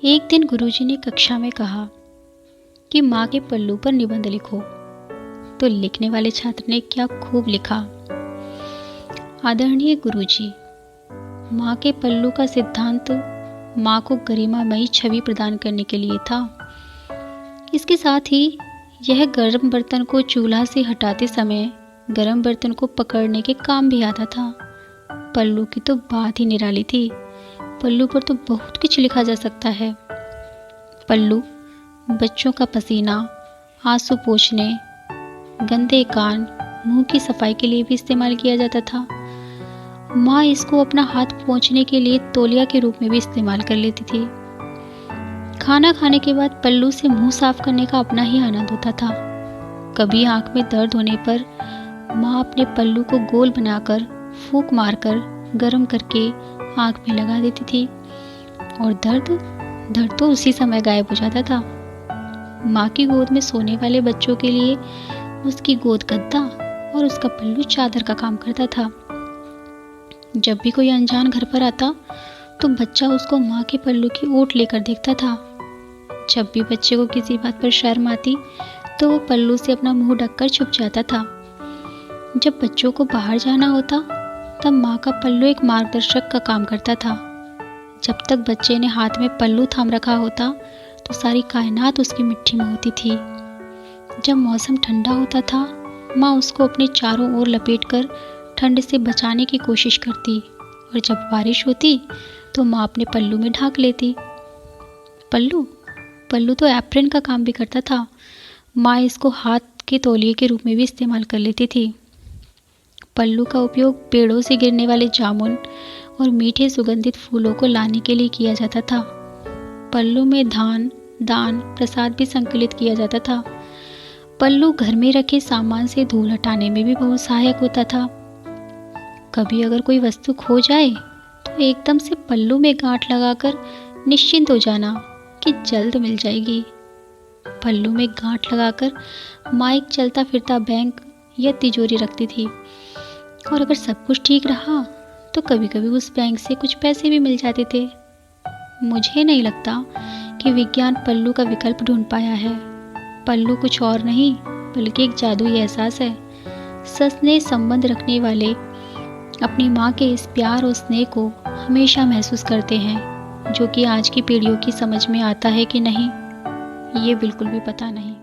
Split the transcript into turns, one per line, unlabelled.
एक दिन गुरुजी ने कक्षा में कहा कि माँ के पल्लू पर निबंध लिखो। तो लिखने वाले छात्र ने क्या खूब लिखा। आदरणीय गुरुजी, माँ के पल्लू का सिद्धांत माँ को गरिमामयी छवि प्रदान करने के लिए था। इसके साथ ही यह गर्म बर्तन को चूल्हा से हटाते समय गर्म बर्तन को पकड़ने के काम भी आता था। पल्लू की तो बात ही निराली थी। पल्लू पर तो बहुत कुछ लिखा जा सकता है। पल्लू बच्चों का पसीना, आंसू पोंछने, गंदे कान, मुंह की सफाई के लिए भी इस्तेमाल किया जाता था। माँ इसको अपना हाथ पोंछने के लिए तौलिया के रूप में भी इस्तेमाल कर लेती थी। खाना खाने के बाद पल्लू से मुंह साफ करने का अपना ही आनंद होता था। कभी आंख में दर्द होने पर माँ अपने पल्लू को गोल बनाकर फूंक मारकर गर्म करके आंख में लगा देती थी और दर्द तो उसी समय गायब हो जाता था। माँ की गोद में सोने वाले बच्चों के लिए उसकी गोद गद्दा और उसका पल्लू चादर का काम करता था। जब भी कोई अनजान घर पर आता तो बच्चा उसको माँ के पल्लू की ओट लेकर देखता था। जब भी बच्चे को किसी बात पर शर्म आती तो वो पल्लू से अपना मुंह ढककर छुप जाता था। जब बच्चों को बाहर जाना होता तब माँ का पल्लू एक मार्गदर्शक का काम करता था। जब तक बच्चे ने हाथ में पल्लू थाम रखा होता तो सारी कायनात उसकी मिट्टी में होती थी। जब मौसम ठंडा होता था माँ उसको अपने चारों ओर लपेटकर ठंड से बचाने की कोशिश करती और जब बारिश होती तो माँ अपने पल्लू में ढाक लेती। पल्लू तो एप्रन का काम भी करता था। माँ इसको हाथ के तौलिए के रूप में भी इस्तेमाल कर लेती थी। पल्लू का उपयोग पेड़ों से गिरने वाले जामुन और मीठे सुगंधित फूलों को लाने के लिए किया जाता था। पल्लू में दान प्रसाद भी संकलित किया जाता था। पल्लू घर में रखे सामान से धूल हटाने में भी बहुत सहायक होता था। कभी अगर कोई वस्तु खो जाए तो एकदम से पल्लू में गांठ लगाकर निश्चिंत हो जाना कि जल्द मिल जाएगी। पल्लू में गांठ लगाकर माँ एक चलता फिरता बैंक या तिजोरी रखती थी और अगर सब कुछ ठीक रहा तो कभी कभी उस बैंक से कुछ पैसे भी मिल जाते थे। मुझे नहीं लगता कि विज्ञान पल्लू का विकल्प ढूंढ पाया है। पल्लू कुछ और नहीं बल्कि एक जादुई एहसास है। सस्नेह संबंध रखने वाले अपनी माँ के इस प्यार और स्नेह को हमेशा महसूस करते हैं, जो कि आज की पीढ़ियों की समझ में आता है कि नहीं, ये बिल्कुल भी पता नहीं।